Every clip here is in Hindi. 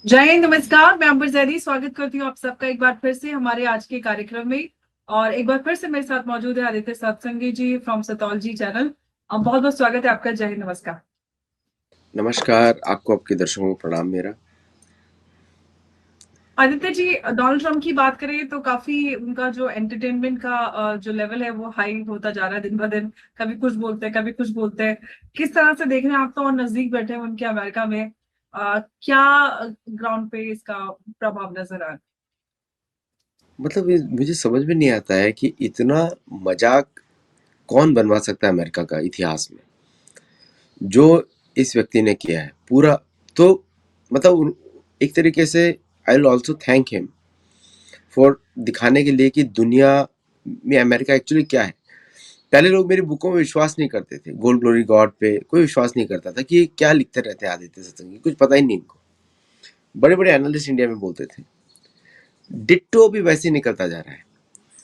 जय हिंद, नमस्कार। मैं अंबर जैदी स्वागत करती हूँ आप सबका एक बार फिर से हमारे आज के कार्यक्रम में। और एक बार फिर से मेरे साथ मौजूद है आदित्य सत्संगी जी फ्रॉम सतौलजी चैनल। बहुत बहुत स्वागत है आपका। जय हिंद, नमस्कार। नमस्कार, आपको आपके दर्शकों को प्रणाम मेरा। आदित्य जी, डोनाल्ड ट्रम्प की बात करें तो काफी उनका जो एंटरटेनमेंट का जो लेवल है वो हाई होता जा रहा है दिन ब दिन। कभी कुछ बोलते हैं, कभी कुछ बोलते हैं। किस तरह से देख रहे हैं आप? तो और नजदीक बैठे हैं उनके अमेरिका में। क्या ग्राउंड पे इसका प्रभाव नजर आ रहा है? मतलब ये मुझे समझ में नहीं आता है कि इतना मजाक कौन बनवा सकता है अमेरिका का इतिहास में, जो इस व्यक्ति ने किया है पूरा। तो मतलब एक तरीके से I will also thank him for दिखाने के लिए कि दुनिया में अमेरिका एक्चुअली क्या है। पहले लोग मेरी बुकों में विश्वास नहीं करते थे, गोल्ड ग्लोरी गॉड पे कोई विश्वास नहीं करता था कि ये क्या लिखते रहते हैं आदित्य सत्संगी, कुछ पता ही नहीं इनको। बड़े बड़े एनालिस्ट इंडिया में बोलते थे। डिट्टो भी वैसे ही निकलता जा रहा है।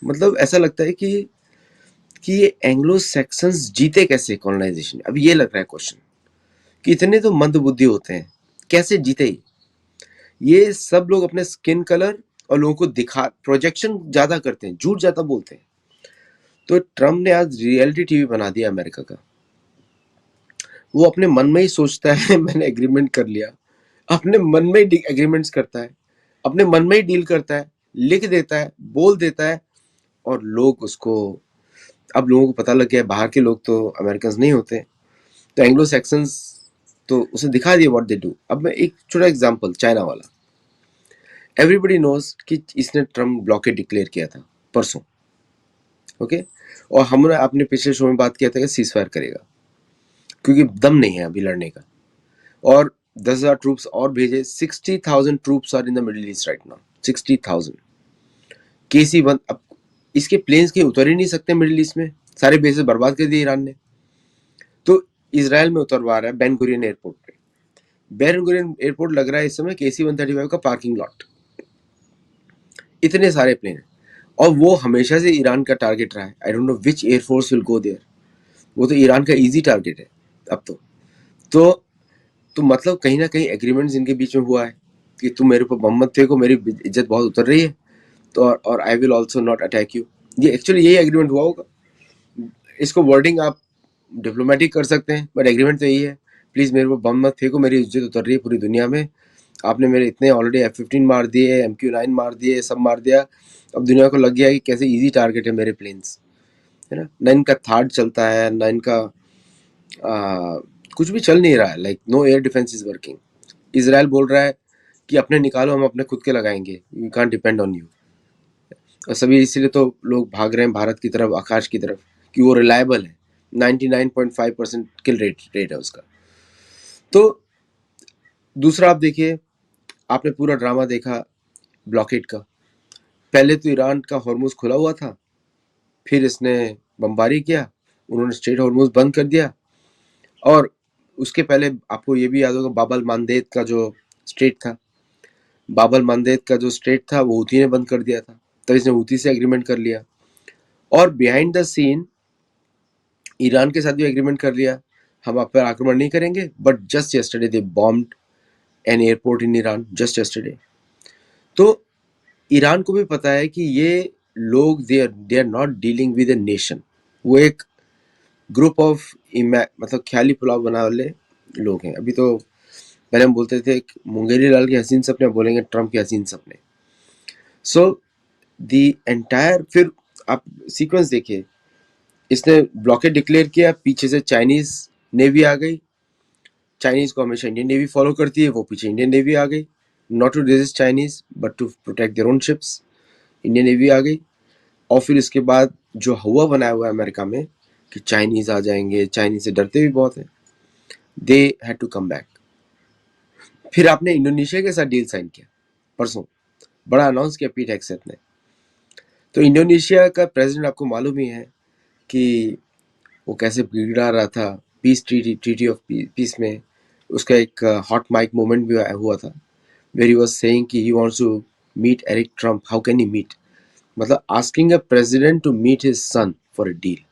मतलब ऐसा लगता है कि ये एंग्लो सैक्सन्स जीते कैसे कॉलोनाइजेशन। अब ये लग रहा है क्वेश्चन कि इतने तो मंदबुद्धि होते हैं, कैसे जीते ये सब लोग। अपने स्किन कलर और लोगों को दिखा प्रोजेक्शन ज्यादा करते हैं, झूठ ज्यादा बोलते हैं। तो ट्रम्प ने आज रियलिटी टीवी बना दिया अमेरिका का। वो अपने मन में ही सोचता है मैंने एग्रीमेंट कर लिया, अपने मन में ही एग्रीमेंट्स करता है, अपने मन में ही डील करता है, लिख देता है, बोल देता है। और लोग उसको, अब लोगों को पता लग गया है, बाहर के लोग तो अमेरिकन नहीं होते, तो एंग्लो सैक्सन्स तो उसे दिखा दिया व्हाट दे डू। अब मैं एक छोटा एग्जांपल, चाइना वाला। एवरीबडी नोज कि इसने ट्रम्प ब्लॉकेड डिक्लेयर किया था परसों, ओके। और हमने अपने पिछले शो में बात किया था कि सीज फायर करेगा, क्योंकि दम नहीं है अभी लड़ने का। और 10,000 ट्रूप्स और भेजे। 60,000 troops are in the Middle East right now. 60,000 केसी वन। अब इसके प्लेन्स के उतर ही नहीं सकते मिडिल ईस्ट में, सारे बेसेस बर्बाद कर दिए ईरान ने। तो इसराइल में उतरवा रहा है बेन गुरियन एयरपोर्ट पे। बेन गुरियन एयरपोर्ट लग रहा है इस समय KC-135 का पार्किंग लॉट। इतने सारे प्लेन हैं। और वो हमेशा से ईरान का टारगेट रहा है। I don't know which air force will go there. वो तो ईरान का इजी टारगेट है अब तो तो मतलब कहीं ना कहीं एग्रीमेंट इनके बीच में हुआ है कि तुम मेरे ऊपर बम मत फेंको, मेरी इज्जत बहुत उतर रही है, तो और I will also not attack you. ये एक्चुअली यही एग्रीमेंट हुआ होगा। इसको वर्डिंग आप डिप्लोमेटिक कर सकते हैं, बट एग्रीमेंट तो यही है, प्लीज मेरे को बम मत फेंको, मेरी इज्जत उतर रही है पूरी दुनिया में। आपने मेरे इतने ऑलरेडी F-15 मार दिए, MQ-9 मार दिए, सब मार दिया। अब दुनिया को लग गया कि कैसे इजी टारगेट है मेरे प्लेन्स, है ना इनका थार्ड चलता है ना इनका। आ, कुछ भी चल नहीं रहा है। Like no air defence is working. Israel बोल रहा है कि अपने निकालो, हम अपने खुद के लगाएंगे, we can't depend on you. और सभी इसीलिए तो लोग भाग रहे हैं भारत की तरफ, आकाश की तरफ, कि वो रिलायबल है। 99.5% किल रेट है उसका। तो दूसरा आप देखिए, आपने पूरा ड्रामा देखा ब्लॉकेट का। पहले तो ईरान का हॉर्मुज खुला हुआ था, फिर इसने बमबारी किया, उन्होंने स्ट्रेट हॉर्मुज बंद कर दिया। और उसके पहले आपको ये भी याद होगा, बाबल मानदेत का जो स्ट्रेट था, बाबल मानदेत का जो स्ट्रेट था वो हूती ने बंद कर दिया था। तब इसने हूती से एग्रीमेंट कर लिया। और बिहाइंड द सीन ईरान के साथ भी एग्रीमेंट कर लिया, हम आप पर आक्रमण नहीं करेंगे, but just yesterday they bombed an airport in Iran, just yesterday. तो ईरान को भी पता है कि ये लोग they are not dealing with a nation. वो एक ग्रुप ऑफ मतलब ख्याली पुलाव बना वाले लोग हैं। अभी तो पहले हम बोलते थे मुंगेरी लाल के हसीन सपने, बोलेंगे ट्रम्प के हसीन सपने। सो दी एंटायर, फिर आप सीक्वेंस देखिए, इसने ब्लॉकेट डिक्लेयर किया, पीछे से चाइनीज नेवी आ गई। चाइनीज को हमेशा इंडियन नेवी फॉलो करती है, वो पीछे इंडियन नेवी आ गई। Not to resist Chinese but to protect their own ships, Indian navy आ गई। और फिर इसके बाद जो हुआ बनाया हुआ है अमेरिका में कि चाइनीज आ जाएंगे, चाइनीज से डरते भी बहुत हैं, they had to come back. फिर आपने इंडोनेशिया के साथ डील साइन किया परसों, बड़ा अनाउंस किया पीट हेगसेथ ने। तो इंडोनेशिया का प्रेसिडेंट आपको मालूम ही है कि वो कैसे बिगड़ा रहा था पीस ट्रीटी ऑफ पीस में। उसका एक हॉट माइक मोमेंट भी हुआ था, वेर ही वाज सेइंग कि he wants to meet Eric Trump. How can he meet, मतलब asking a president to meet his son for a deal.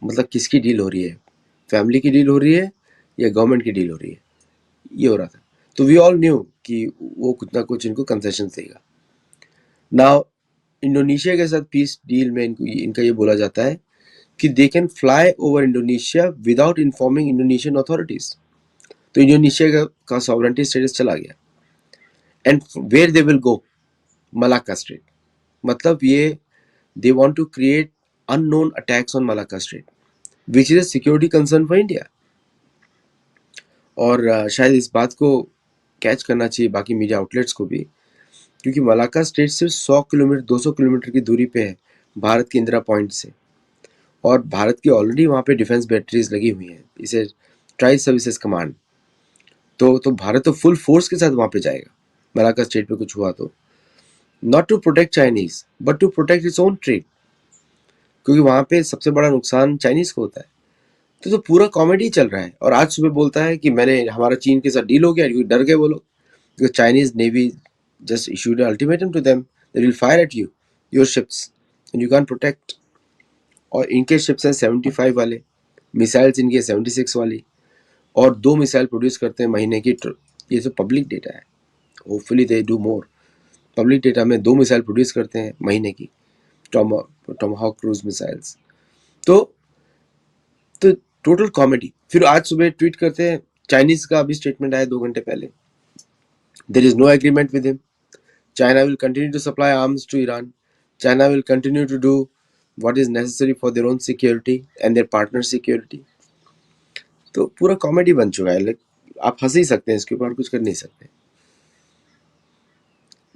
मतलब किसकी डील हो रही है, फैमिली की डील हो रही है या गवर्नमेंट की डील हो रही है, ये हो रहा था। तो वी ऑल न्यू कि वो कुछ ना कुछ इनको कंसेशन देगा। नाउ इंडोनेशिया के साथ पीस डील में इनका ये बोला जाता है कि they can fly over Indonesia without informing Indonesian authorities. तो इंडोनेशिया का सॉवरेंटी स्टेटस चला गया। And where they will go, Malacca Strait. मतलब ये they want to create unknown attacks on Malacca Strait which is a security concern for India. और शायद इस बात को कैच करना चाहिए बाकी मीडिया आउटलेट्स को भी, क्योंकि मलाक्का स्ट्रेट सिर्फ 100 किलोमीटर 200 किलोमीटर की दूरी पे है भारत के इंदिरा पॉइंट से, और भारत की ऑलरेडी वहाँ पे डिफेंस बैटरीज लगी हुई हैं, इसे ट्राई सर्विसेज कमांड। तो भारत तो फुल फोर्स के साथ वहाँ पे जाएगा मलाक्का स्ट्रेट पे कुछ हुआ तो, not to protect Chinese but to protect its own trade, क्योंकि वहाँ पे सबसे बड़ा नुकसान चाइनीज को होता है। तो पूरा कॉमेडी चल रहा है। और आज सुबह बोलता है कि हमारा चीन के साथ डील हो गया, क्योंकि डर गए वो लोग, because Chinese Navy just issued an ultimatum to them that will fire at you, your ships, and you can't protect. और इनके ships हैं 75 वाले, मिसाइल्स इनके 76 वाली, और 2 मिसाइल प्रोड्यूस करते हैं महीने की। ये तो पब्लिक डेटा है, hopefully they do more. Public data में 2 मिसाइल प्रोड्यूस करते हैं महीने की, टॉमहाक क्रूज मिसाइल्स। तो टोटल कॉमेडी। फिर आज सुबह ट्वीट करते हैं, चाइनीज का अभी स्टेटमेंट आया 2 घंटे पहले, there is no agreement with him. China will continue to supply arms to Iran. China will continue to do what is necessary for their own security and their partner security. तो पूरा कॉमेडी बन चुका है। आप हंस ही सकते हैं, इसके ऊपर कुछ कर नहीं सकते।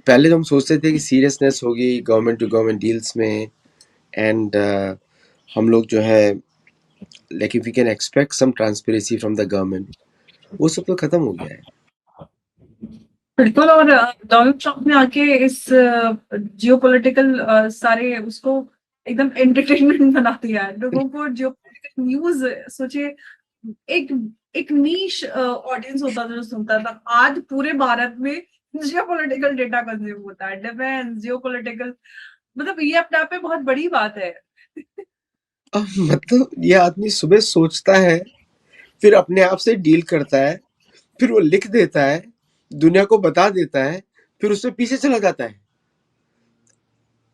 पहले तो हम सोचते थे कि सीरियसनेस होगी गवर्नमेंट टू गवर्नमेंट डील्स में, एंड हम लोग जो है like if we can expect some transparency from the government, वो सब तो खत्म हो गया है। बिल्कुल। और डोनाल्ड ट्रंप ने आके इस जियोपॉलिटिकल सारे उसको एकदम एंटरटेनमेंट बना दिया है लोगों को। जियोपॉलिटिकल न्यूज सोचिए, एक एक नीश ऑडियंस होता था जो सुनता था, आज पूरे भारत में जियोपॉलिटिकल डेटा कंज्यूम होता है, डिफेंस जियोपॉलिटिकल। मतलब ये अपने आप में बहुत बड़ी बात है। मतलब ये आदमी सुबह सोचता है, फिर अपने आप से डील करता है, फिर वो लिख देता है, दुनिया को बता देता है, फिर उससे पीछे चला जाता है।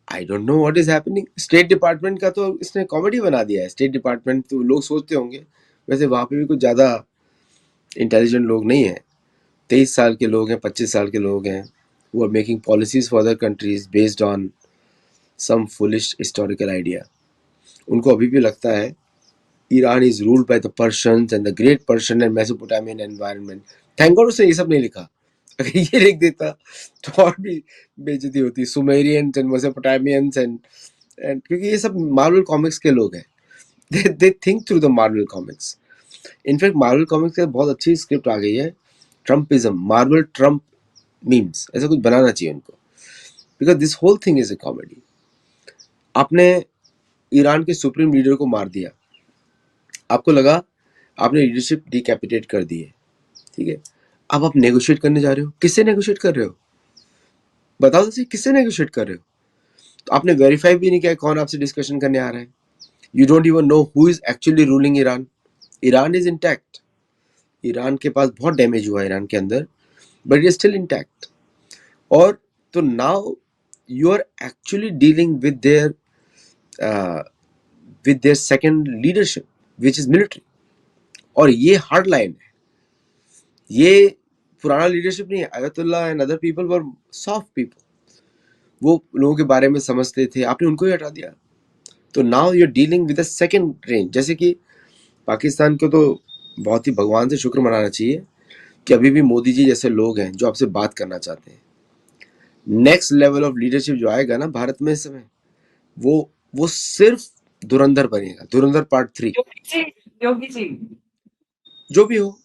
I don't know what is happening. State department का तो इसने कॉमेडी बना दिया है। स्टेट डिपार्टमेंट तो लोग सोचते होंगे, वैसे वहां पे भी कुछ ज्यादा इंटेलिजेंट लोग नहीं है। 23 साल के लोग हैं, 25 साल के लोग हैं, वो are making policies for other countries based on some foolish historical idea. उनको अभी भी लगता है Iran is ruled by the Persians and the great Persian and Mesopotamian environment. Thank god उसने ये सब नहीं लिखा। अगर ये लिख देता तो और भी बेइज्जती होती। सुमेरियंस एंड मेसोपोटामियंस एंड क्योंकि ये सब मार्वल कॉमिक्स के लोग हैं। They think through the Marvel comics. In fact Marvel comics की बहुत अच्छी स्क्रिप्ट आ गई है, ट्रम्पिज्म, मार्वल ट्रम्प मीम्स, ऐसा कुछ बनाना चाहिए उनको, because this whole thing is a comedy. आपने ईरान के सुप्रीम लीडर को मार दिया, आपको लगा आपने लीडरशिप डिकैपिटेट कर दी है, ठीक है। अब आप नेगोशिएट करने जा रहे हो, किससे नेगोशिएट कर रहे हो? बताओ तो, किससे नेगोशिएट कर रहे हो? तो आपने वेरीफाई भी नहीं किया कौन आपसे डिस्कशन करने आ रहा है। You don't even know who is actually ruling Iran. Iran is intact. Iran के पास बहुत डैमेज हुआ ईरान के अंदर, but it is still intact. और तो now you are actually dealing with their second leadership which is military, और ये हार्ड लाइन है। ये पुराना लीडरशिप नहीं है। अयतुल्ला and other people were soft people, वो लोगों के बारे में समझते थे, आपने उनको ही हटा दिया। तो now you are dealing with the second range. जैसे कि पाकिस्तान को तो बहुत ही भगवान से शुक्र मनाना चाहिए कि अभी भी मोदी जी जैसे लोग हैं जो आपसे बात करना चाहते हैं। नेक्स्ट लेवल ऑफ लीडरशिप जो आएगा ना भारत में इस समय, वो सिर्फ धुरंधर बनेगा, धुरंधर पार्ट 3। योगी जी जो भी हो,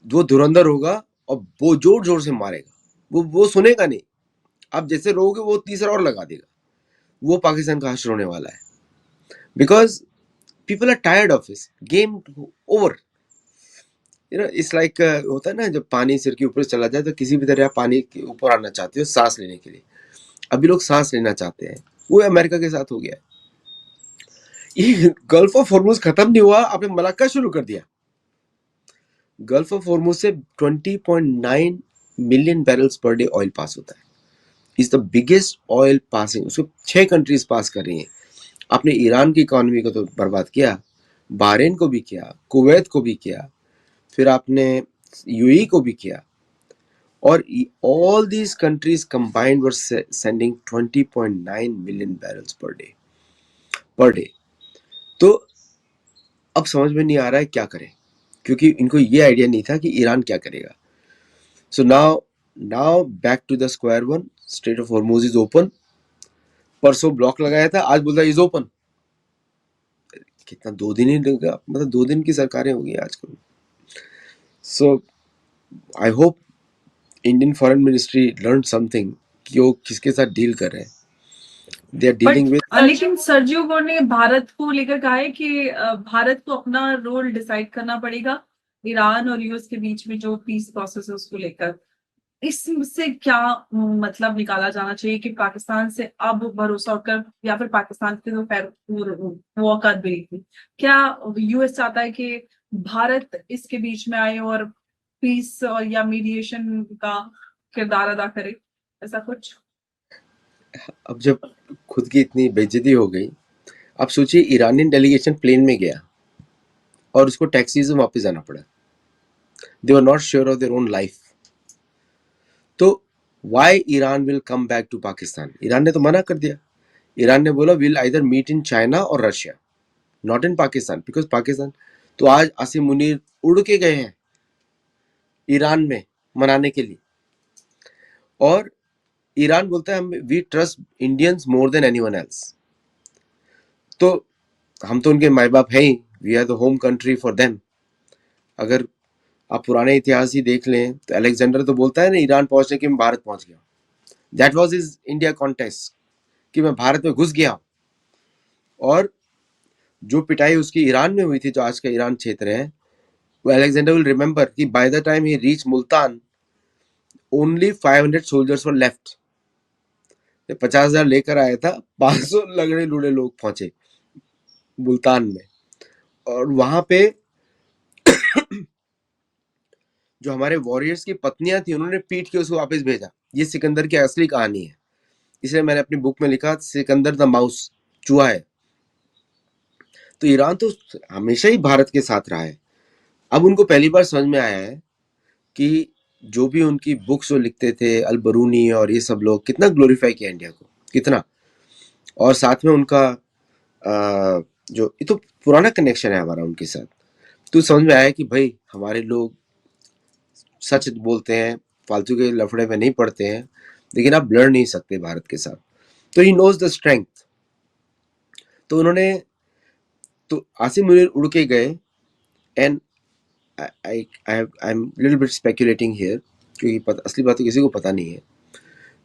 वो धुरंधर होगा और वो जोर जोर से मारेगा। वो सुनेगा नहीं, आप जैसे रहोगे वो तीसरा और लगा देगा। वो पाकिस्तान का हश्र होने वाला है, because people are tired of this game over. It's like होता है ना, जब पानी सिर के ऊपर चला जाए तो किसी भी तरह आप पानी के ऊपर आना चाहते हो सांस लेने के लिए। अभी लोग सांस लेना चाहते हैं, वो अमेरिका के साथ हो गया है। ये गल्फ ऑफ हॉर्मुज खत्म नहीं हुआ, आपने मलाक्का शुरू कर दिया। गल्फ ऑफ हॉर्मुज से 20.9 million barrels per day oil pass होता है, is the biggest oil passing. उसको 6 कंट्रीज पास कर रही हैं। आपने ईरान की इकोनॉमी को तो बर्बाद किया, बहरीन को भी किया, कुवैत को भी किया, फिर आपने यूएई को भी किया, और all these countries combined were sending 20.9 million barrels per day. तो अब समझ में नहीं आ रहा है क्या करें, क्योंकि इनको ये आइडिया नहीं था कि ईरान क्या करेगा। So now back to the square one. Strait of Hormuz is open. परसों ब्लॉक लगाया था, आज बोलता इज ओपन। कितना 2 दिन ही लगा, मतलब 2 दिन की सरकारें होगी आजकल। So I hope Indian foreign ministry learn something कि वो किसके साथ डील कर रहे हैं। They are dealing with. लेकिन सर्जियो गो ने भारत को लेकर कहा है कि भारत को अपना रोल डिसाइड करना पड़ेगा ईरान और यूएस के बीच में जो पीस प्रोसेस है उसको लेकर। इससे क्या मतलब निकाला जाना चाहिए कि पाकिस्तान से अब भरोसा उठकर, या फिर पाकिस्तान के जो वॉकआउट भी थी, क्या यूएस चाहता है कि भारत इसके बीच में आए और पीस और या मीडिएशन का किरदार अदा करे, ऐसा कुछ? अब जब खुद की इतनी बेइज्जती हो गई, अब सोचिए ईरानियन डेलीगेशन प्लेन में गया और उसको टैक्सीज में वापस जाना पड़ा। They were not sure of their own life. तो why Iran will come back to Pakistan? Iran ने तो मना कर दिया। ईरान ने बोला will either meet in China और Russia, not in Pakistan, because Pakistan तो आज आसिम मुनीर उड़ के गए हैं ईरान में मनाने के लिए, और ईरान बोलता है हम we trust Indians more than anyone else. तो हम तो उनके माई बाप हैं ही, we are the home country for them. अगर आप पुराने इतिहास ही देख लें तो अलेक्जेंडर तो बोलता है ना ईरान पहुंचने के मैं भारत पहुंच गया। That was his India contest कि मैं भारत में घुस गया। और जो पिटाई उसकी ईरान में हुई थी, जो आज का ईरान क्षेत्र है, वो अलेक्जेंडर विल रिमेंबर कि by the time he reach Multan only 500 soldiers were left. 50,000 लेकर आया था, 500 लगड़े लुड़े लोग पहुंचे मुल्तान में, और वहां पे जो हमारे वॉरियर्स की पत्नियां थी उन्होंने पीट के उसको वापस भेजा। ये सिकंदर की असली कहानी है, इसलिए मैंने अपनी बुक में लिखा सिकंदर द माउस, चूहा है। तो ईरान तो हमेशा ही भारत के साथ रहा है। अब उनको पहली बार समझ में आया है कि जो भी उनकी बुक्स जो लिखते थे अल बरूनी और ये सब लोग, कितना ग्लोरीफाई किया इंडिया को, कितना। और साथ में उनका जो ये तो पुराना कनेक्शन है हमारा उनके साथ, तो समझ में आया कि भाई हमारे लोग सच बोलते हैं, फालतू के लफड़े में नहीं पड़ते हैं, लेकिन आप लड़ नहीं सकते भारत के साथ। तो ही नोज द स्ट्रेंथ। तो उन्होंने, तो आसिम मुनीर उड़ के गए, and I am little bit speculating here, क्योंकि असली बात तो किसी को पता नहीं है।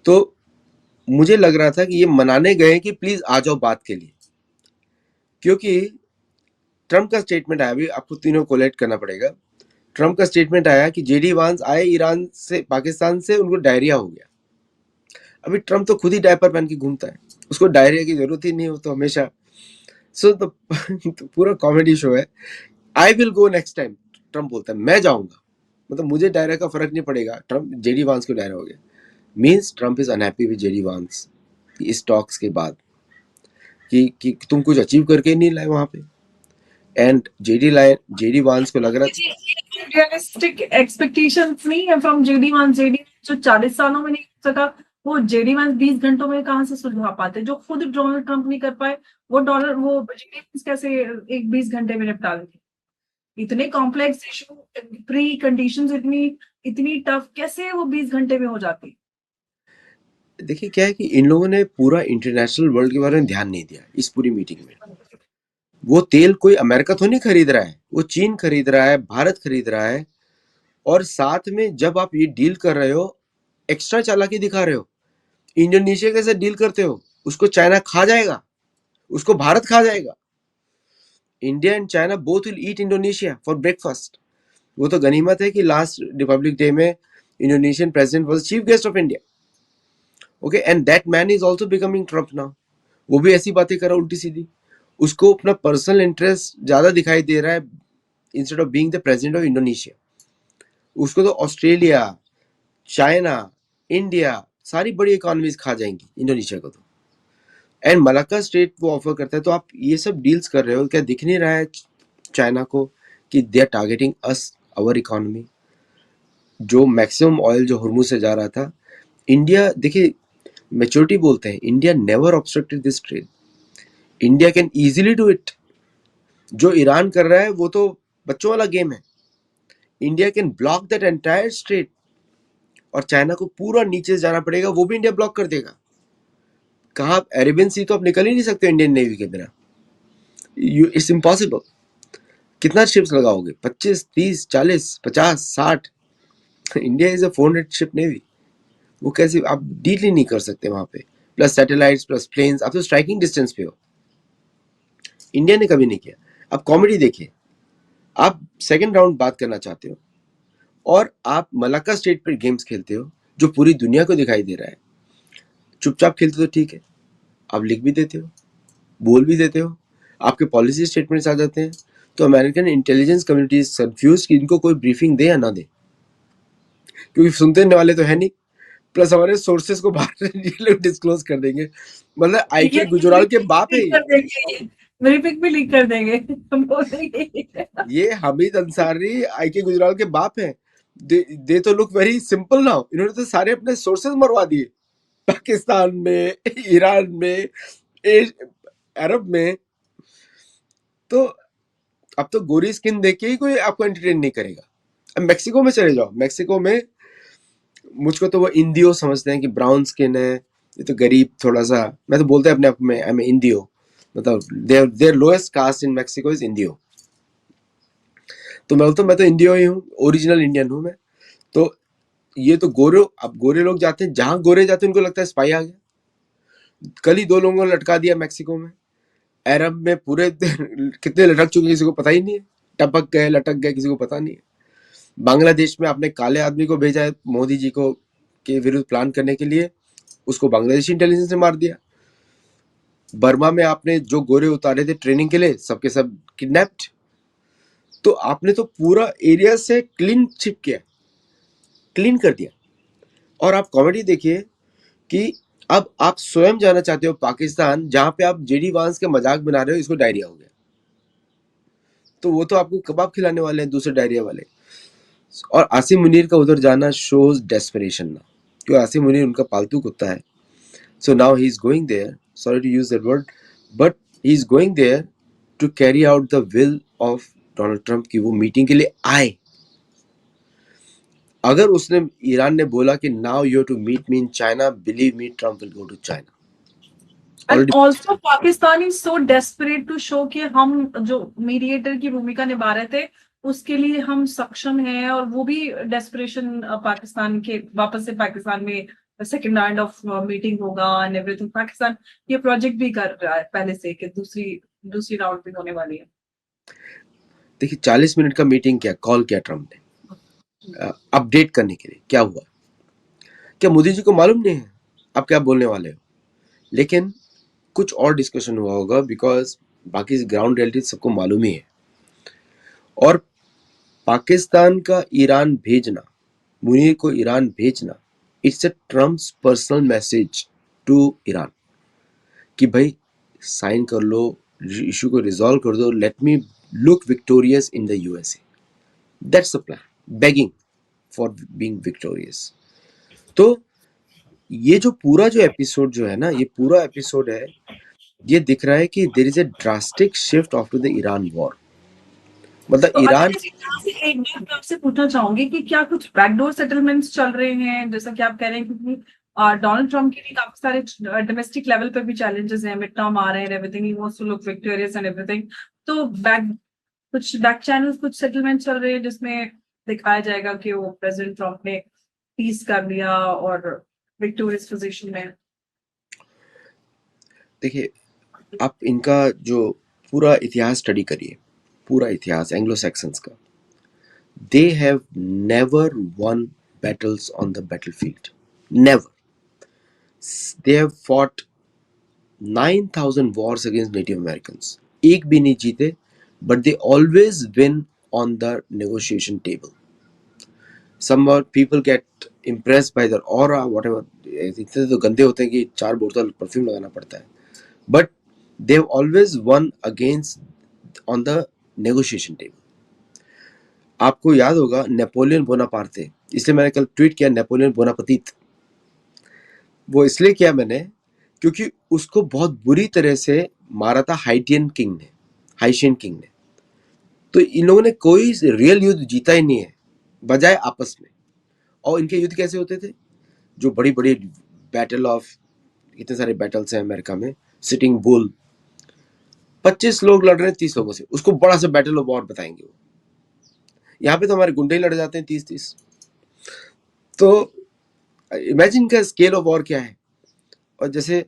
तो मुझे लग रहा था कि ये मनाने गए कि प्लीज आ जाओ बात के लिए, क्योंकि ट्रम्प का स्टेटमेंट आया, अभी आपको तीनों कोलेक्ट करना पड़ेगा। ट्रम्प का स्टेटमेंट आया कि जेडी वांस आए ईरान से, पाकिस्तान से, उनको डायरिया हो गया। अभी ट्रम्प तो खुद ही डायपर पहन के घूमता है, उसको डायरिया की जरूरत ही नहीं हो तो हमेशा। सो तो पूरा कॉमेडी शो है। I will go next time, Trump बोलता है मैं जाऊंगा, मतलब मुझे डायरिया का फर्क नहीं पड़ेगा। ट्रम्प, जेडी वांस को डायरिया हो गया, means Trump is unhappy with JD वांस इस टॉक्स के बाद, कि तुम कुछ अचीव करके नहीं लाए वहां पे। एंड जेडी वांस को लग रहा था रियलिस्टिक एक्सपेक्टेशंस नहीं है फ्रॉम जेडी वन। जेडी जो 40 सालों में नहीं हो सका, वो जेडी वन 20 घंटों में कहाँ से सुलझा पाते? जो खुद डोनाल्ड ट्रंप नहीं कर पाए, वो जेडी वंस कैसे एक 20 घंटे में निपटा देंगे? इतने कॉम्प्लेक्स इशू, प्री कंडीशंस इतनी इतनी टफ, कैसे वो 20 घंटे में हो जाती? देखिए क्या है कि इन लोगों ने पूरा इंटरनेशनल वर्ल्ड के बारे में ध्यान नहीं दिया इस पूरी मीटिंग में। वो तेल कोई अमेरिका तो नहीं खरीद रहा है, वो चीन खरीद रहा है, भारत खरीद रहा है। और साथ में जब आप ये डील कर रहे हो, एक्स्ट्रा चालाकी दिखा रहे हो। इंडोनेशिया के साथ डील करते हो, उसको चाइना खा जाएगा, उसको भारत खा जाएगा। India and China both will eat Indonesia for breakfast. वो तो गनीमत है कि लास्ट रिपब्लिक डे में Indonesian president was chief guest of India. Okay, and that man is also becoming Trump now. वो भी ऐसी बातें कर रहा उल्टी सीधी, उसको अपना पर्सनल इंटरेस्ट ज्यादा दिखाई दे रहा है instead of being the president of Indonesia. उसको तो ऑस्ट्रेलिया, चाइना, इंडिया, सारी बड़ी इकोनॉमीज खा जाएंगी इंडोनेशिया को तो। एंड मलाक्का स्ट्रेट वो ऑफर करता है, तो आप ये सब डील्स कर रहे हो, क्या दिख नहीं रहा है चाइना को कि they are targeting us, our economy? जो मैक्सिमम ऑयल जो हुर्मुज से जा रहा था, इंडिया देखिए मेच्योरिटी बोलते हैं, India never obstructed this trade, India can easily do it. जो ईरान कर रहा है वो तो बच्चों वाला गेम है, India can block that entire straight, और चाइना को पूरा नीचे जाना पड़ेगा, वो भी इंडिया ब्लॉक कर देगा। कहा अरेबियन सी तो आप निकल ही नहीं सकते इंडियन नेवी के बिना, इट्स इम्पॉसिबल। कितना शिप्स लगाओगे? 25, 30, 40, 50, 60? India is a 400 ship navy, वो कैसे आप डील ही नहीं कर सकते वहां पे, प्लस सैटेलाइट्स प्लस प्लेन्स, आप तो स्ट्राइकिंग डिस्टेंस पे हो। इंडिया ने कभी नहीं किया। अब कॉमेडी देखिए, आप सेकंड राउंड बात करना चाहते हो और आप मलाक्का स्टेट पर गेम्स खेलते हो जो पूरी दुनिया को दिखाई दे रहा है, चुपचाप खेलते तो ठीक है, आप लिख भी देते हो, बोल भी देते हो, आपके पॉलिसी स्टेटमेंट्स आ जाते हैं, तो American intelligence community is confuse कि इनको कोई ब्रीफिंग दे या ना दे, क्योंकि सुनते वाले तो है नहीं, प्लस हमारे सोर्सेस को बाहर ये लोग डिस्क्लोज कर देंगे। मतलब आई ये के गुजराल के बाप है लीक कर देंगे, मेरी पिक भी लीक कर देंगे, हम बोलेंगे। ये हमीद अंसारी आई के गुजराल के बाप है। दे तो लुक वेरी सिंपल नाउ, इन्होंने तो सारे अपने सोर्सेस मरवा दिए, पाकिस्तान में, ईरान में, अरब में। तो अब तो गोरी स्किन देख के ही कोई आपको एंटरटेन नहीं करेगा। अब मैक्सिको में चले जाओ, मैक्सिको में मुझको तो वो इंडियो समझते हैं कि ब्राउन स्किन है, ये तो गरीब थोड़ा सा, मैं तो बोलते हैं अपने आप में आई एम इंडियो, मतलब their lowest caste in Mexico is Indio. तो मैं बोलता हूँ मैं तो इंडियो ही हूँ, ओरिजिनल इंडियन हूँ मैं। तो ये तो गोरे, अब गोरे लोग जाते हैं जहां गोरे जाते हैं उनको लगता है स्पाई आ गया। कल ही 2 लोगों को लटका दिया मैक्सिको में, अरब में पूरे कितने लटक चुके किसी को पता ही नहीं है, टपक गए लटक गए किसी को पता नहीं है। बांग्लादेश में आपने काले आदमी को भेजा है मोदी जी को के विरुद्ध प्लान करने के लिए, उसको बांग्लादेशी इंटेलिजेंस ने मार दिया। बर्मा में आपने जो गोरे उतारे थे ट्रेनिंग के लिए, सबके सब किडनैप्ड। तो आपने तो पूरा एरिया से क्लीन चिप किया, क्लीन कर दिया। और आप कॉमेडी देखिए कि अब आप स्वयं जाना चाहते हो पाकिस्तान, जहां पे आप जेडी वांस के मजाक बना रहे हो, इसको डायरिया हो गया, तो वो तो आपको कबाब खिलाने वाले हैं दूसरे डायरिया वाले। और आसिम मुनीर का उधर जाना शोज डेस्परेशन ना, क्योंकि आसिम मुनीर उनका पालतू कुत्ता है। So now he is going there, sorry to use that word, but he is going there to carry out the will of Donald Trump की वो मीटिंग के लिए आए। अगर उसने ईरान ने बोला कि now you have to meet me in China, believe me Trump will go to China. And already also Pakistan is so desperate to show कि हम जो मीडिएटर की भूमिका निभा रहे थे उसके लिए हम सक्षम हैं, और वो भी डेस्परेशन पाकिस्तान के वापस से पाकिस्तान में सेकेंड राउंड ऑफ मीटिंग होगा एंड एवरीथिंग। पाकिस्तान ये प्रोजेक्ट भी कर रहा है पहले से कि दूसरी दूसरी राउंड भी होने वाली है। देखिए 40 मिनट का मीटिंग क्या कॉल किया ट्रम्प ने अपडेट करने के लिए, क्या हुआ? क्या मोदी जी को मालूम नहीं है आप क्या बोलने वाले हो? लेकिन कुछ और डिस्कशन हुआ होगा, बिकॉज बाकी ग्राउंड रियलिटी सबको मालूम ही है। और पाकिस्तान का ईरान भेजना, मुनीर को ईरान भेजना, it's a Trump's personal message to Iran कि भाई साइन कर लो, इशू को रिजॉल्व कर दो, let me look victorious in the USA. That's the plan, begging for being victorious. तो ये जो पूरा जो एपिसोड जो है ना, ये पूरा एपिसोड है, ये दिख रहा है कि there is a drastic shift after the Iran war. मतलब तो ईरान, अच्छा जी, यहाँ से एक बात मैं आपसे पूछना चाहूंगी कि क्या कुछ बैकडोर सेटलमेंट्स चल रहे हैं, जैसा कि आप कह रहे हैं, क्योंकि डोनाल्ड ट्रम्प के लिए काफी सारे डोमेस्टिक लेवल पर भी चैलेंजेस हैं, मिड टर्म आ रहे हैं, everything he wants to look victorious and everything. तो कुछ बैक चैनल्स, कुछ सेटलमेंट चल रहे हैं जिसमें दिखाया जाएगा कि वो प्रेसिडेंट ट्रम्प ने पीस कर लिया और विक्टोरियस पोजीशन में। देखिए आप इनका जो पूरा इतिहास स्टडी करिए, पूरा इतिहास एंग्लो सैक्सन्स का, they have never won battles on the battlefield, never. They have fought 9,000 wars against Native Americans, एक भी नहीं जीते, but they always win on the negotiation table. some or people get impressed by their aura whatever, इतने तो गंदे होते हैं कि 4 बोतल परफ्यूम लगाना पड़ता है, but they've always won against on the negotiation table. आपको याद होगा नेपोलियन बोनापार्टे, इसलिए मैंने कल ट्वीट किया नेपोलियन बोनापतीत, वो इसलिए किया मैंने क्योंकि उसको बहुत बुरी तरह से मारा था हाइटियन किंग ने, हाइशियन किंग ने। तो इन लोगों ने कोई रियल युद्ध जीता ही नहीं है बजाय आपस में। और इनके युद्ध कैसे होते थे, जो बड़ी बड़ी बैटल ऑफ, इतने सारे बैटल्स हैं अमेरिका में, सिटिंग बुल, 25 लोग लड़ रहे हैं 30 लोगों से, उसको बड़ा सा बैटल ऑफ वॉर बताएंगे वो। यहाँ पे तो हमारे गुंडे ही लड़ जाते हैं 30-30। तो इमेजिन का स्केल ऑफ वॉर क्या है। और जैसे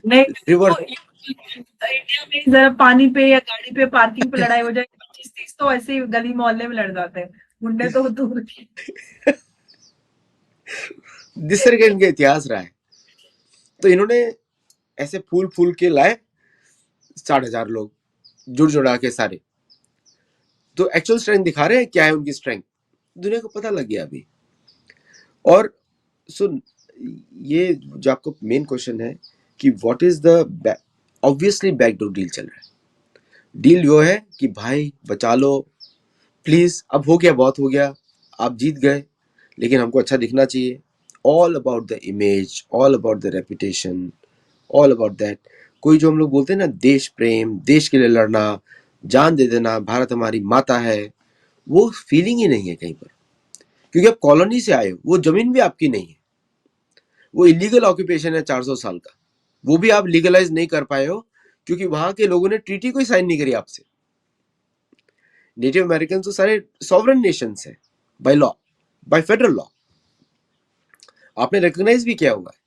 नहीं रिवर, तो इंडिया में जरा पानी पे या गाड़ी पे पार्किंग पे लड़ाई हो जाए 25-30 तो ऐसे ही गली मोहल्ले में लड़ जाते हैं, गुंडे तो दूर की। जिस तरह का इनका इतिहास रहा है, तो इन्होंने ऐसे फूल फूल के लाए 60,000 लोग जुड़ जुड़ा के सारे। तो एक्चुअल स्ट्रेंथ दिखा रहे हैं क्या है उनकी स्ट्रेंथ, दुनिया को पता लग गया अभी। और सुन, ये जो आपको मेन क्वेश्चन है कि what is the, obviously backdoor deal चल रहा है। डील यो है कि भाई बचा लो प्लीज, अब हो गया, बहुत हो गया, आप जीत गए लेकिन हमको अच्छा दिखना चाहिए। All about the image, all about the reputation, all about that. कोई जो हम लोग बोलते हैं ना देश प्रेम, देश के लिए लड़ना, जान दे देना, भारत हमारी माता है, वो फीलिंग ही नहीं है कहीं पर। क्योंकि आप कॉलोनी से आए हो, वो जमीन भी आपकी नहीं है, वो इलीगल ऑक्यूपेशन है 400 साल का, वो भी आप लीगलाइज नहीं कर पाए हो क्योंकि वहां के लोगों ने ट्रीटी कोई साइन नहीं करी आपसे। नेटिव अमेरिकन तो सारे सॉवरेन नेशंस हैं by law, by federal law, आपने रिकॉग्नाइज भी किया हुआ है,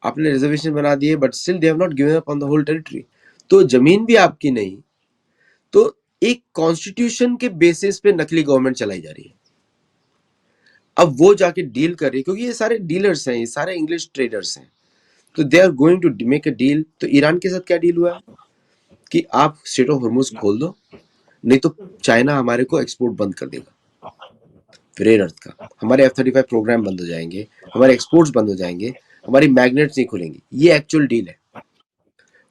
आपने रिजर्वेशन बना दिए, but still they have not given up on the whole territory. तो जमीन भी आपकी नहीं, तो एक कॉन्स्टिट्यूशन के बेसिस पे नकली गवर्नमेंट चलाई जा रही है। अब वो जाके डील कर रही है, क्योंकि ये सारे डीलर्स हैं, ये सारे इंग्लिश ट्रेडर्स हैं, तो they are going to make a deal. तो ईरान के साथ क्या डील हुआ है कि आप स्ट्रेट ऑफ हॉर्मुज खोल दो, नहीं तो चाइना हमारे को एक्सपोर्ट बंद कर देगा रेयर अर्थ का, हमारे F-35 प्रोग्राम बंद हो जाएंगे, हमारे एक्सपोर्ट्स बंद हो जाएंगे, हमारी मैग्नेट्स नहीं खुलेंगी। ये एक्चुअल डील है।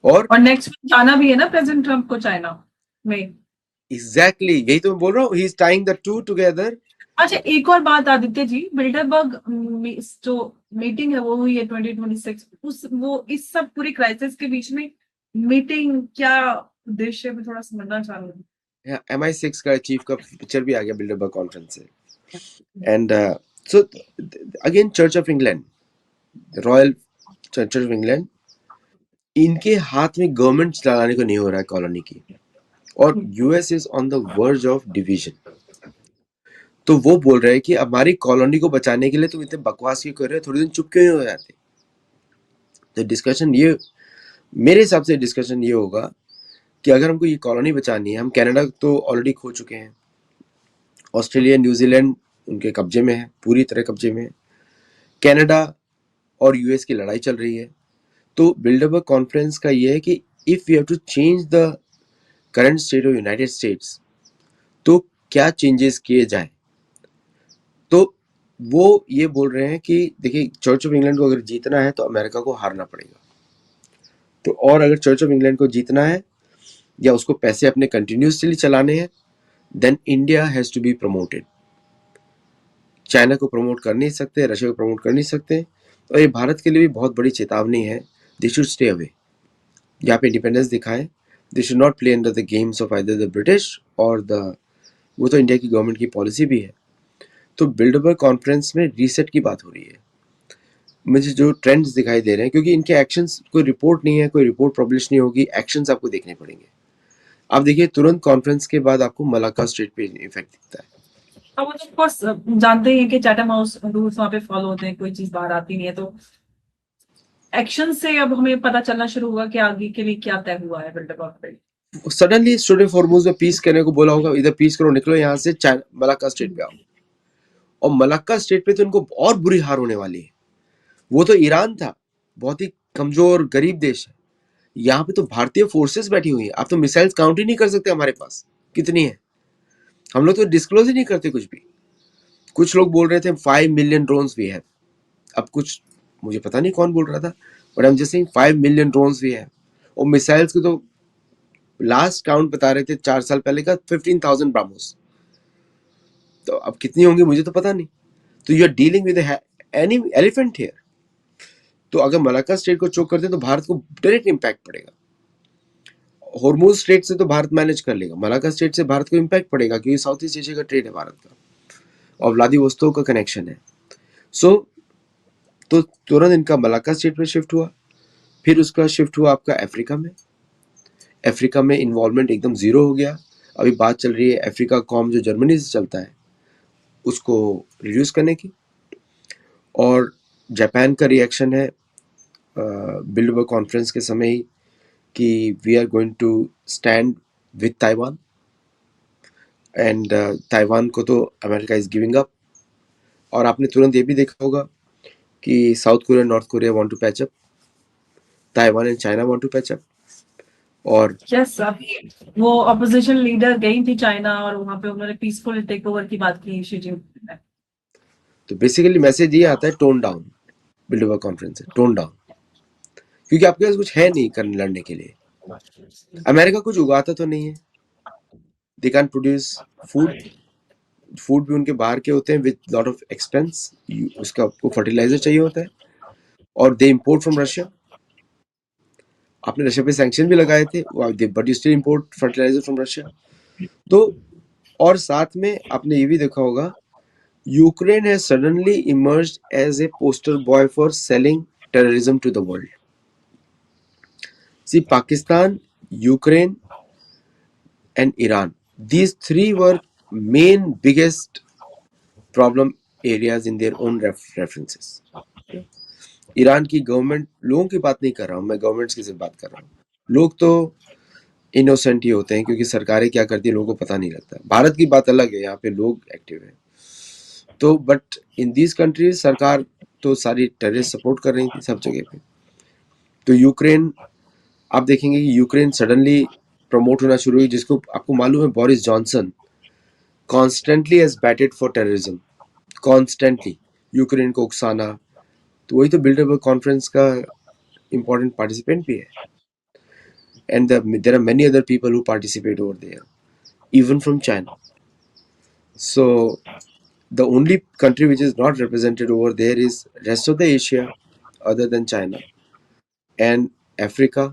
और नेक्स्ट वीक जाना भी है ना प्रेसिडेंट ट्रम्प को चाइना में। एग्जैक्टली यही तो मैं बोल रहा हूँ, he is tying the two together. अच्छा, एक और बात आदित्य जी, बिल्डरबर्ग जो मीटिंग है वो हुई है 2026, उस वो इस सब पूरी क्राइसिस के बीच में मीटिंग क्या उद्देश्य है, मैं थोड़ा समझना चाह रही हूँ। MI6 का चीफ का पिक्चर भी आ गया बिल्डरबर्ग कॉन्फ्रेंस से। And so again church of England, royal church of England, इनके हाथ में गवर्नमेंट चलाने को नहीं हो रहा है कॉलोनी की, और US is on the verge of division. तो वो बोल रहे हैं कि हमारी कॉलोनी को बचाने के लिए तुम इतने बकवास क्यों कर रहे हो, थोड़ी दिन चुप क्यों नहीं हो जाते। तो डिस्कशन ये, मेरे हिसाब से डिस्कशन ये होगा कि अगर हमको ये कॉलोनी बचानी है, हम कनाडा तो ऑलरेडी खो चुके हैं, ऑस्ट्रेलिया न्यूजीलैंड उनके कब्जे में है, पूरी तरह कब्जे में है, कनाडा और यूएस की लड़ाई चल रही है। तो बिल्डरबर्ग कॉन्फ्रेंस का ये है कि if you have to change the current state of United States, तो क्या चेंजेस किए जाए। तो वो ये बोल रहे हैं कि देखिए चर्च ऑफ इंग्लैंड को अगर जीतना है तो अमेरिका को हारना पड़ेगा। तो और अगर चर्च ऑफ इंग्लैंड को जीतना है या उसको पैसे अपने कंटिन्यूसली चलाने हैं, then India has to be promoted. China को प्रमोट कर नहीं सकते, रशिया को प्रमोट कर नहीं सकते। और ये भारत के लिए भी बहुत बड़ी चेतावनी है, दे शुड स्टे अवे। यहाँ पे इंडिपेंडेंस दिखाएं, they should not play under the games of either the British और द, वो तो इंडिया की गवर्नमेंट की पॉलिसी भी है। तो बिल्डरबर्ग कॉन्फ्रेंस में रीसेट की बात हो रही है। मुझे जो ट्रेंड्स दिखाई दे रहे हैं, क्योंकि इनके एक्शंस, कोई रिपोर्ट नहीं है, कोई रिपोर्ट पब्लिश नहीं होगी, एक्शंस आपको देखने पड़ेंगे। आप देखिए तुरंत कॉन्फ्रेंस के बाद आपको मलाक्का स्ट्रेट पे इफेक्ट दिखता है। अब वो तो ऑफ कोर्स जानते ही हैं कि चैथम हाउस रूल्स वहाँ पे फॉलो होते हैं, कोई चीज बाहर आती नहीं है, तो एक्शन से अब हमें पता चलना शुरू हुआ कि आगे के लिए क्या तय हुआ है बिल्डरबर्ग पे। सडनली स्टूडेंट फॉर्मूज में पीस करने को बोला होगा, इधर पीस करो, निकलो यहाँ से, मलाक्का स्टेट पे आओ। और मलाक्का स्टेट पे तो इनको और बुरी हार होने वाली है। वो तो ईरान था, बहुत ही कमजोर गरीब देश है, यहाँ पे तो भारतीय फोर्सेस बैठी हुई है। आप तो मिसाइल्स काउंट ही नहीं कर सकते हमारे पास कितनी है, हम लोग तो डिस्क्लोज ही नहीं करते कुछ भी। कुछ लोग बोल रहे थे 5 मिलियन ड्रोन्स वी हैव, अब कुछ मुझे पता नहीं कौन बोल रहा था, but I am just saying 5 million drones we have. और मिसाइल्स को तो लास्ट काउंट बता रहे थे 4 साल पहले का 15,000 ब्राह्मोस, तो अब कितनी होंगी मुझे तो पता नहीं। तो you are dealing with any elephant here. तो अगर मलाक्का स्ट्रेट को चोक करते हैं तो भारत को डायरेक्ट इम्पैक्ट पड़ेगा। हॉर्मुज स्ट्रेट से तो भारत मैनेज कर लेगा, मलाक्का स्ट्रेट से भारत को इम्पैक्ट पड़ेगा क्योंकि साउथ ईस्ट एशिया का ट्रेड है भारत का और व्लादिवोस्तोक का कनेक्शन है। सो तो तुरंत इनका मलाक्का स्ट्रेट में शिफ्ट हुआ, फिर उसका शिफ्ट हुआ आपका अफ्रीका में। अफ्रीका में इन्वॉल्वमेंट एकदम जीरो हो गया। अभी बात चल रही है अफ्रीका कॉम जो जर्मनी से चलता है उसको रिड्यूस करने की। और जापान का रिएक्शन है बिल्डबर्ग कॉन्फ्रेंस के समय ही कि we are going to stand with Taiwan and Taiwan को तो अमेरिका इज गिविंग अप। और आपने तुरंत ये भी देखा होगा कि South Korea North Korea want to patch up, Taiwan and China want to patch up. और यस, अभी वो ऑपोजिशन लीडर गई थी चाइना और वहां पे उन्होंने पीसफुल टेक ओवर की बात की शी जिनपिंग ने। तो बेसिकली मैसेज ये आता है टोन डाउन, बिल्डबर्ग कॉन्फ्रेंस से टोन डाउन, क्योंकि आपके पास कुछ है नहीं करने लड़ने के लिए। अमेरिका कुछ उगाता तो नहीं है, they can produce food, food भी उनके बाहर के होते हैं विद लॉट ऑफ एक्सपेंस, उसका आपको फर्टिलाइजर चाहिए होता है और दे इंपोर्ट फ्रॉम रशिया। आपने रशिया पे सैंक्शन भी लगाए थे but you still import fertilizer from Russia. तो और साथ में आपने ये भी देखा होगा Ukraine has suddenly emerged as a poster boy for selling terrorism to the world. See Pakistan, Ukraine and Iran, these three were main biggest problem areas in their own references. Iran की गवर्नमेंट, लोगों की बात नहीं कर रहा हूँ मैं, गवर्नमेंट्स की सिर्फ बात कर रहा हूँ। लोग तो इनोसेंट ही होते हैं क्योंकि सरकारें क्या करती है लोगों को पता नहीं लगता। भारत की बात अलग है, यहाँ पे लोग एक्टिव है। तो बट इन दीज कंट्रीज सरकार तो सारी टेररिस्ट सपोर्ट कर रही थी सब जगह पे। तो यूक्रेन, आप देखेंगे कि यूक्रेन सडनली प्रमोट होना शुरू हुई, जिसको आपको मालूम है Boris Johnson constantly has batted for terrorism, constantly Ukraine को उकसाना। तो वही तो बिल्डबर्ग कॉन्फ्रेंस का important पार्टिसिपेंट भी है। And there are many other people who participate over there even from China. So the only country which is not represented over there is rest of the Asia other than China and Africa.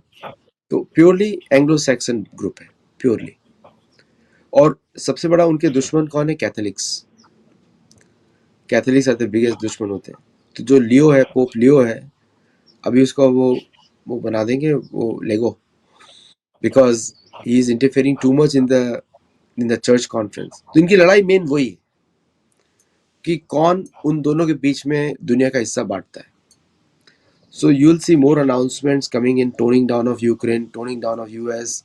तो प्योरली एंग्लो सैक्सन ग्रुप है, प्योरली। और सबसे बड़ा उनके दुश्मन कौन है? Catholics. Catholics are the biggest दुश्मन होते हैं। तो जो लियो है, पोप लियो है, अभी उसका वो बना देंगे वो लेगो, because he is interfering too much in the church conference. तो इनकी लड़ाई मेन वही है कि कौन उन दोनों के बीच में दुनिया का हिस्सा बांटता है। So you will see more announcements coming in, toning down of Ukraine, toning down of US,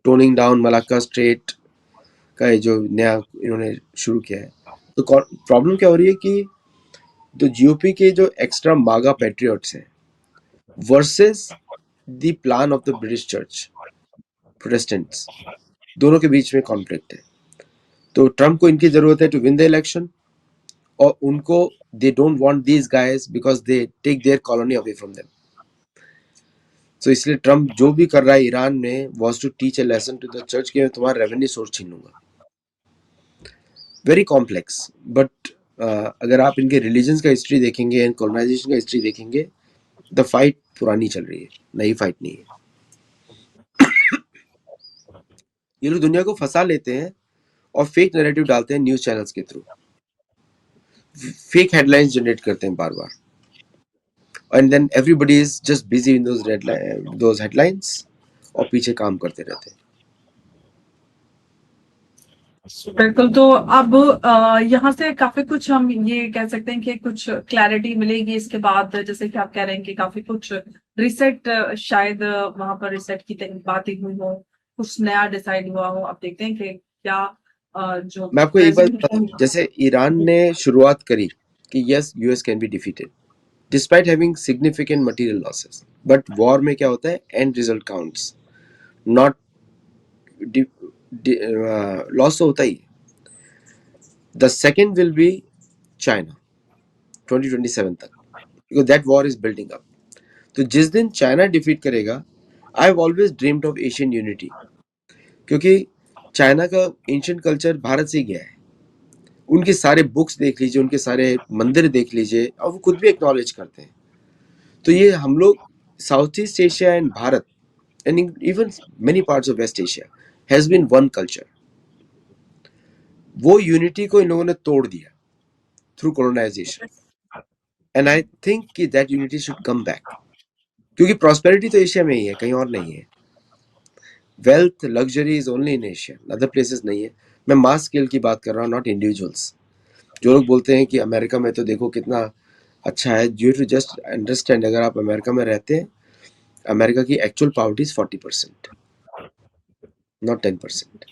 toning down Malacca straight का ये जो नया इन्होंने शुरू किया है। तो प्रॉब्लम क्या हो रही है कि जो जीओपी के जो एक्स्ट्रा मागा पैट्रियट्स हैं versus the plan of the British church Protestants, दोनों के बीच में कॉन्फ्लिक्ट है। तो ट्रम्प को इनकी जरूरत है टू विन द इलेक्शन, और उनको they don't want these guys because they take their colony away from them. So इसलिए ट्रम्प जो भी कर रहा है ईरान में was to teach a lesson to the church कि मैं तुम्हारा रेवेन्यू सोर्स छीन लूंगा। वेरी कॉम्प्लेक्स, बट अगर आप इनके रिलीजन्स का हिस्ट्री देखेंगे एंड कॉलोनाइजेशन का हिस्ट्री देखेंगे, द फाइट पुरानी चल रही है, नई फाइट नहीं है। ये लोग दुनिया को फंसा लेते हैं और फेक नैरेटिव डालते हैं न्यूज चैनल्स के थ्रू, फेक हेडलाइंस जनरेट करते हैं बार बार, and then everybody is just busy in those headlines और पीछे काम करते रहते हैं। बिल्कुल। तो अब यहाँ से काफी कुछ हम ये कह सकते हैं कि कुछ क्लैरिटी मिलेगी इसके बाद, जैसे कि आप कह रहे हैं कि काफी कुछ रिसेट, शायद वहां पर रिसेट की बातें हुई हो, कुछ नया डिसाइड हुआ हो। अब देखते हैं कि क्या जो मैं आपको एक बात बताता हूँ, जैसे ईरान ने शुरुआत करी कि yes US can be defeated despite having significant material losses, but war में क्या होता है, and result counts, not loss तो होता ही। The second will be China 2027 तक, because that war is building up. तो जिस दिन चाइना डिफीट करेगा, I have always dreamed of Asian unity, क्योंकि चाइना का एंशिएंट कल्चर भारत से गया है। उनके सारे बुक्स देख लीजिए, उनके सारे मंदिर देख लीजिए, और वो खुद भी एक्नॉलेज करते हैं। तो ये हम लोग South East Asia and Bharat and even many parts of West Asia has been one culture. वो यूनिटी को इन लोगों ने तोड़ दिया through colonization, and I think कि that unity should come back, क्योंकि प्रॉस्पेरिटी तो एशिया में ही है, कहीं और नहीं है। Wealth luxury is only in Asia, other places नहीं है। मैं मास स्केल की बात कर रहा हूँ, नॉट इंडिविजुअल्स। जो लोग बोलते हैं कि अमेरिका में तो देखो कितना अच्छा है, यू टू जस्ट अंडरस्टैंड, अगर आप अमेरिका में रहते हैं, अमेरिका की एक्चुअल पॉवर्टी इज 40%, नॉट 10%।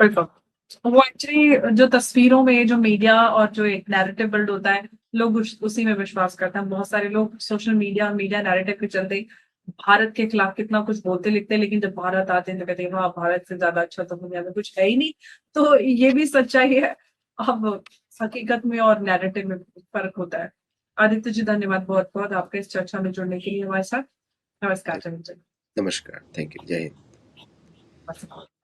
बिल्कुल। वो एक्चुअली जो तस्वीरों में जो मीडिया और जो एक नैरेटिव बिल्ड होता है, लोग उसी में विश्वास करते हैं। बहुत सारे लोग सोशल मीडिया नैरेटिव के चलते भारत के खिलाफ कितना कुछ बोलते लिखते हैं, लेकिन जब भारत आते हैं तो कहते हैं हाँ, भारत से ज्यादा अच्छा तो दुनिया में कुछ है ही नहीं। तो ये भी सच्चाई है। अब हकीकत में और नैरेटिव में फर्क होता है। आदित्य जी, धन्यवाद बहुत बहुत आपके इस चर्चा में जुड़ने के लिए हमारे साथ। नमस्कार। नमस्कार, थैंक यू, जय हिंद। चलिए।